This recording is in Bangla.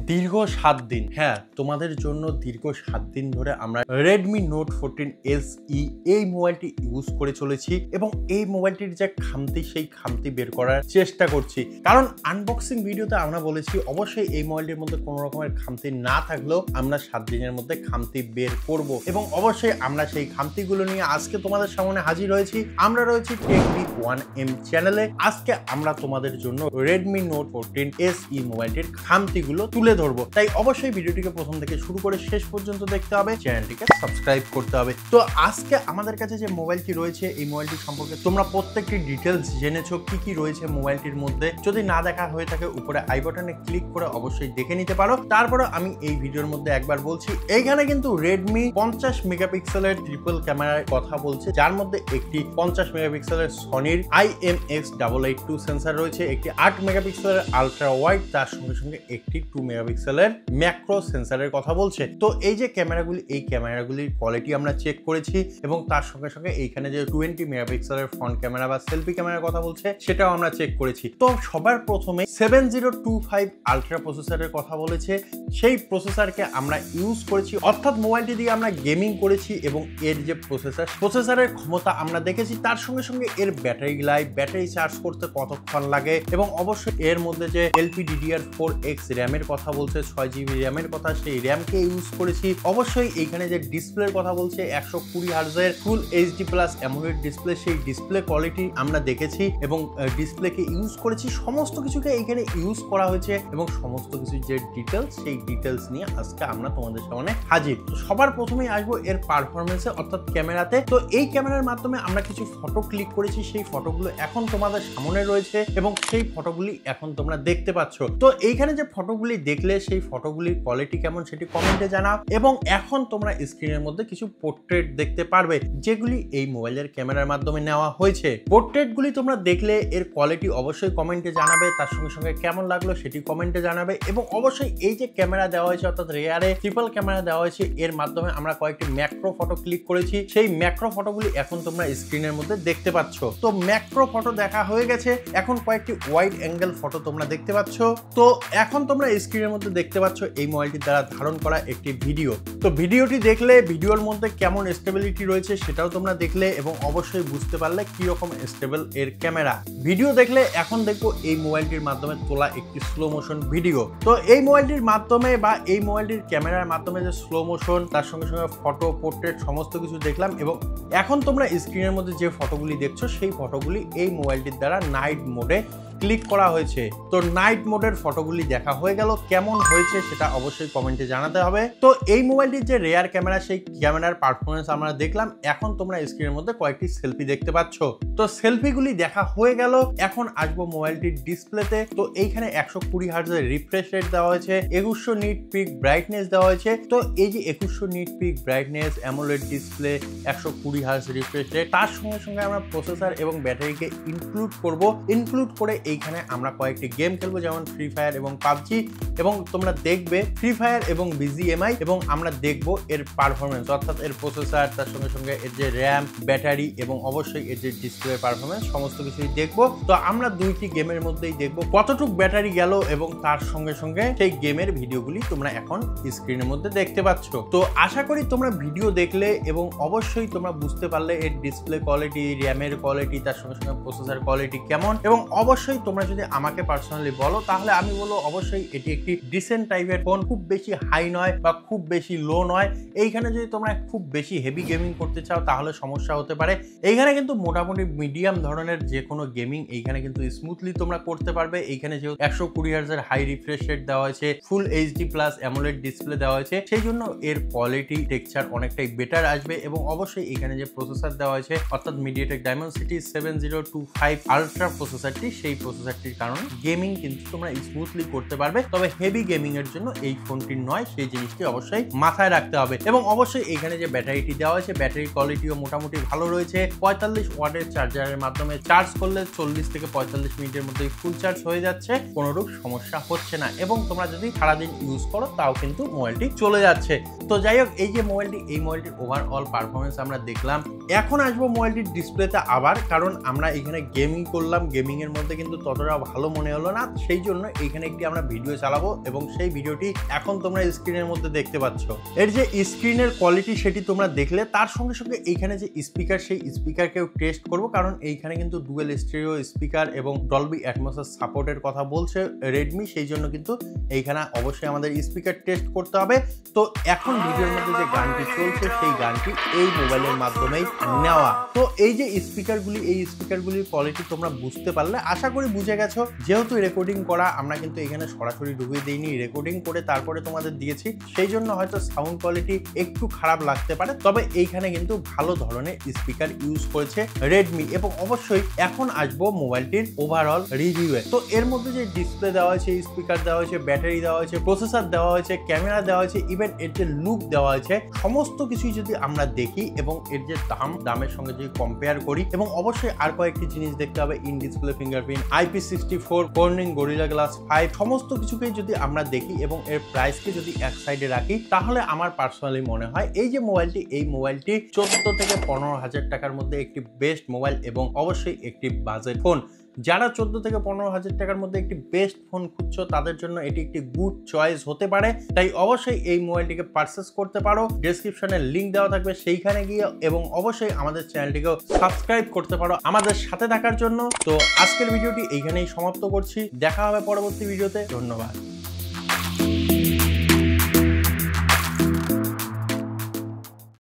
দীর্ঘ 7 দিন, হ্যাঁ তোমাদের জন্য দীর্ঘ 7 দিন ধরে আমরা Redmi Note 14 SE এই মোবাইলটি ইউজ করে চলেছি এবং এই মোবাইলটির যে খামতি সেই খামতি বের করার চেষ্টা করছি। কারণ আনবক্সিং ভিডিওতে আমরা বলেছি অবশ্যই এই মোবাইলটির মধ্যে কোনো রকমের খামতি না থাকলেও আমরা 7 দিনের মধ্যে খামতি বের করব এবং অবশ্যই আমরা সেই খামতিগুলো নিয়ে আজকে তোমাদের সামনে হাজির হয়েছি। আমরা রয়েছি Tech1M চ্যানেলে। আজকে আমরা তোমাদের জন্য Redmi Note 14 SE মোবাইলটির খামতিগুলো তুলে ধরবো, তাই অবশ্যই ভিডিওটিকে প্রথম থেকে শুরু করে শেষ পর্যন্ত দেখতে হবে, চ্যানেলটিকে সাবস্ক্রাইব করতে হবে। তো আজকে আমাদের কাছে যে মোবাইলটি রয়েছে এই মোবাইলটি সম্পর্কে তোমরা প্রত্যেকটি ডিটেলস জেনেছো, কি কি রয়েছে মোবাইলটির মধ্যে। যদি না দেখা হয়ে থাকে উপরে আই বাটনে ক্লিক করে অবশ্যই দেখে নিতে পারো। তারপরে আমি এই ভিডিওর মধ্যে একবার বলছি, এইখানে কিন্তু Redmi 50 মেগাপিক্সেলের ট্রিপল ক্যামেরার কথা বলছে, যার মধ্যে একটি 50 মেগাপিক্সেলের সনির IMX882 সেন্সর রয়েছে, একটি 8 মেগাপিক্সেলের আলট্রা ওয়াইড, তার সঙ্গে সঙ্গে একটি 2 মেগাপিক্সেলের ম্যাক্রো সেন্সরের কথা বলছে। তো এই যে ক্যামেরাগুলি, এই ক্যামেরাগুলির কোয়ালিটি আমরা চেক করেছি এবং তার সঙ্গে সঙ্গে এইখানে যে 20 মেগাপিক্সেলের ফ্রন্ট ক্যামেরা বা সেলফি ক্যামেরার কথা বলছে সেটাও আমরা চেক করেছি। তো সবার প্রথমে 7025 আলট্রা প্রসেসরের কথা বলেছে, সেই প্রসেসরকে আমরা ইউজ করেছি, অর্থাৎ মোবাইলটি দিয়ে আমরা গেমিং করেছি এবং এর যে প্রসেসরের ক্ষমতা আমরা দেখেছি, তার সঙ্গে সঙ্গে এর ব্যাটারি লাইফ, ব্যাটারি চার্জ করতে কতক্ষণ লাগে এবং অবশ্যই এর মধ্যে যে LPDDR4X র্যামের কথা বলছে, 6GB র্যামের কথা, সেই র্যামকে ইউজ করেছি। অবশ্যই এইখানে যে ডিসপ্লের কথা বলছে 120 হার্টজের ফুল HD+ অ্যামোলেড ডিসপ্লে, সেই ডিসপ্লে কোয়ালিটি আমরা দেখেছি এবং ডিসপ্লেকে ইউজ করেছি। সমস্ত কিছুকে এইখানে ইউজ করা হয়েছে এবং সমস্ত কিছু যে ডিটেলস, সেই ডিটেলস নিয়ে আজকে আমরা তোমাদের সামনে হাজির। তো সবার প্রথমেই আসবো এর পারফরমেন্সে, অর্থাৎ ক্যামেরাতে। তো এই ক্যামেরার মাধ্যমে আমরা কিছু ফটো ক্লিক করেছি, সেই ফটোগুলো এখন তোমাদের সামনে রয়েছে এবং সেই ফটোগুলি এখন তোমরা দেখতে পাচ্ছ। তো এইখানে যে ফটোগুলি দেখলে সেই ফটোগুলির কোয়ালিটি কেমন সেটি কমেন্টে জানাও এবং এখন তোমরা স্ক্রিনের মধ্যে কিছু পোর্ট্রেট দেখতে পারবে যেগুলি এই মোবাইলের ক্যামেরার মাধ্যমে নেওয়া হয়েছে। পোর্ট্রেটগুলি তোমরা দেখলে এর কোয়ালিটি অবশ্যই কমেন্টে জানাবে, তার সঙ্গে সঙ্গে কেমন লাগলো সেটি কমেন্টে জানাবে এবং অবশ্যই এই যে ক্যামেরা দেওয়া হয়েছে অর্থাৎ রেয়ারে ট্রিপল ক্যামেরা দেওয়া হয়েছে, এর মাধ্যমে আমরা কয়েকটি ম্যাক্রো ফটো ক্লিক করেছি, সেই ম্যাক্রো ফটোগুলি এখন তোমরা স্ক্রিনের মধ্যে দেখতে পাচ্ছ। তো ম্যাক্রো ফটো দেখা হয়ে গেছে, এখন কয়েকটি ওয়াইড অ্যাঙ্গেল ফটো তোমরা দেখতে পাচ্ছ। তো এখন তোমরা স্ক্রিনের মধ্যে দেখতে পাচ্ছ এই মোবাইলটির দ্বারা ধারণ করা একটি ভিডিও। তো ভিডিওটি দেখলে ভিডিওর মধ্যে কেমন স্টেবিলিটি রয়েছে সেটাও তোমরা দেখলে এবং অবশ্যই বুঝতে পারলে কি রকম স্টেবল এর ক্যামেরা। ভিডিও দেখলে এখন দেখবো এই মোবাইলটির মাধ্যমে তোলা একটি স্লো মোশন ভিডিও। তো এই মোবাইলটির মাধ্যমে বা এই মোবাইলটির ক্যামেরার মাধ্যমে যে স্লো মোশন, তার সঙ্গে সঙ্গে ফটো, পোর্ট্রেট সমস্ত কিছু দেখলাম এবং এখন তোমরা স্ক্রিনের মধ্যে যে ফটোগুলি দেখছো সেই ফটোগুলি এই মোবাইলটির দ্বারা নাইট মোডে ক্লিক করা হয়েছে। তো নাইট মোডের ফটোগুলি দেখা হয়ে গেল, কেমন হয়েছে সেটা অবশ্যই কমেন্টে জানাতে হবে। তো এই মোবাইলটির যে রেয়ার ক্যামেরা, সেই ক্যামেরার পারফরমেন্স আমরা দেখলাম, এখন তোমরা স্ক্রিনের মধ্যে কয়েকটি সেলফি দেখতে পাচ্ছ। তো সেলফিগুলি দেখা হয়ে গেল, এখন আসবো মোবাইলটির ডিসপ্লেতে। তো এইখানে 120 হার্টজের রিফ্রেশ রেট দেওয়া হয়েছে, 2100 নিট পিক ব্রাইটনেস দেওয়া হয়েছে। তো এই যে 2100 nits peak brightness, AMOLED display, 120 hertz refresh rate, তার সঙ্গে সঙ্গে আমরা প্রসেসর এবং ব্যাটারিকে ইনক্লুড করব। ইনক্লুড করে এইখানে আমরা কয়েকটি গেম খেলবো, যেমন ফ্রি ফায়ার এবং পাবজি, এবং তোমরা দেখবে ফ্রি ফায়ার এবং BGMI এবং আমরা দেখবো এর পারফরমেন্স, অর্থাৎ এর প্রসেসর, তার সঙ্গে সঙ্গে এর যে র্যাম, ব্যাটারি এবং অবশ্যই এর যে ডিসপ্লে পারফরমেন্স সমস্ত কিছুই দেখবো। তো আমরা দুইটি গেমের মধ্যেই দেখবো কতটুক ব্যাটারি গেল এবং তার সঙ্গে সঙ্গে সেই গেমের ভিডিওগুলি তোমরা এখন স্ক্রিনের মধ্যে দেখতে পাচ্ছ। তো আশা করি তোমরা ভিডিও দেখলে এবং অবশ্যই তোমরা বুঝতে পারলে এর ডিসপ্লে কোয়ালিটি, র্যামের কোয়ালিটি, তার সঙ্গে সঙ্গে প্রসেসর কোয়ালিটি কেমন। এবং অবশ্যই তোমরা যদি আমাকে পার্সোনালি বলো তাহলে আমি বলবো অবশ্যই এটি একটি ডিসেন্ট টাইপের ফোন, খুব বেশি হাই নয় বা খুব বেশি লো নয়। এইখানে যদি তোমরা খুব বেশি হেভি গেমিং করতে চাও তাহলে সমস্যা হতে পারে। এইখানে কিন্তু মোটামুটি মিডিয়াম ধরনের যে কোনো গেমিং এইখানে কিন্তু স্মুথলি তোমরা করতে পারবে। এইখানে যেহেতু 120 হার্টজের হাই রিফ্রেশ রেট দেওয়া হয়েছে, ফুল HD+ অ্যামোলেড ডিসপ্লে দেওয়া হয়েছে, সেই জন্য এর কোয়ালিটি, টেক্সচার অনেকটাই বেটার আসবে এবং অবশ্যই এখানে যে প্রসেসর দেওয়া হয়েছে অর্থাৎ MediaTek Dimensity 7025 আলট্রা প্রসেসরটি, সেই প্রসেসরটির কারণে গেমিং কিন্তু তোমরা স্মুথলি করতে পারবে। তবে হেভি গেমিং এর জন্য এই ফোনটি নয়, সেই জিনিসটি অবশ্যই মাথায় রাখতে হবে। এবং অবশ্যই এখানে যে ব্যাটারিটি দেওয়া হয়েছে, ব্যাটারি কোয়ালিটিও মোটামুটি ভালো রয়েছে। 45 ওয়াটের চার্জারের মাধ্যমে চার্জ করলে 40 থেকে 45 মিনিটের মধ্যেই ফুল চার্জ হয়ে যাচ্ছে, কোনোরূপ সমস্যা হচ্ছে না এবং তোমরা যদি সারাদিন ইউজ করো তাও কিন্তু মোবাইলটি চলে যাচ্ছে। তো যাই হোক, এই যে মোবাইলটি, এই মোবাইলটির ওভারঅল পারফরমেন্স আমরা দেখলাম। এখন আসবো মোবাইলটির ডিসপ্লেতে আবার, কারণ আমরা এখানে গেমিং করলাম, গেমিং এর মধ্যে কিন্তু কিন্তু ততটা ভালো মনে হলো না, সেই জন্য এইখানে একটি আমরা ভিডিও চালাবো এবং সেই ভিডিওটি এখন তোমরা স্ক্রিনের মধ্যে দেখতে পাচ্ছ। এর যে স্ক্রিনের কোয়ালিটি সেটি তোমরা দেখলে, তার সঙ্গে সঙ্গে এইখানে যে স্পিকার সেই স্পিকারকেও টেস্ট করবো, কারণ এইখানে কিন্তু ডুয়েল স্টেরিও স্পিকার এবং ডলবি অ্যাটমসের সাপোর্টের কথা বলছে রেডমি, সেই জন্য কিন্তু এইখানে অবশ্যই আমাদের স্পিকার টেস্ট করতে হবে। তো এখন ভিডিওর মধ্যে যে গানটি চলছে সেই গানটি এই মোবাইলের মাধ্যমেই নেওয়া। তো এই যে স্পিকারগুলি, এই স্পিকারগুলির কোয়ালিটি তোমরা বুঝতে পারলে, আশা করি বুঝে গেছো। যেহেতু রেকর্ডিং করা, আমরা কিন্তু এখানে সরাসরি ঢুকিয়ে দিইনি, রেকর্ডিং করে তারপরে তোমাদের দিয়েছি, সেই জন্য হয়তো সাউন্ড কোয়ালিটি একটু খারাপ লাগতে পারে। তবে এইখানে কিন্তু ভালো ধরনের স্পিকার ইউজ করেছে রেডমি। এবং অবশ্যই এখন আসবো মোবাইলটির ওভারঅল রিভিউয়ে। তো এর মধ্যে যে ডিসপ্লে দেওয়া হয়েছে, স্পিকার দেওয়া হয়েছে, ব্যাটারি দেওয়া হয়েছে, প্রসেসর দেওয়া হয়েছে, ক্যামেরা দেওয়া হয়েছে, ইভেন এর যে লুক দেওয়া হয়েছে, সমস্ত কিছুই যদি আমরা দেখি এবং এর যে দামের সঙ্গে যদি কম্পেয়ার করি, এবং অবশ্যই আর কয়েকটি জিনিস দেখতে হবে, in display fingerprint, IP64 Corning gorilla glass 5, সমস্ত কিছুকেই যদি আমরা দেখি এবং এর প্রাইসকে যদি এক সাইডে রাখি, তাহলে আমার পার্সোনালি মনে হয় এই যে মোবাইলটি, এই মোবাইলটি 14 থেকে 15,000 টাকার মধ্যে একটি বেস্ট মোবাইল এবং অবশ্যই একটি বাজেট ফোন। যারা 14 থেকে 15,000 টাকার মধ্যে একটি বেস্ট ফোন খুঁজছো, তাদের জন্য এটি একটি গুড চয়েস হতে পারে। তাই অবশ্যই এই মোবাইলটিকে পারচেস করতে পারো। ডেসক্রিপশনে লিঙ্ক দেওয়া থাকবে, সেইখানে গিয়ে, এবং অবশ্যই আমাদের চ্যানেলটিকেও সাবস্ক্রাইব করতে পারো আমাদের সাথে থাকার জন্য। তো আজকের ভিডিওটি এইখানেই সমাপ্ত করছি, দেখা হবে পরবর্তী ভিডিওতে। ধন্যবাদ।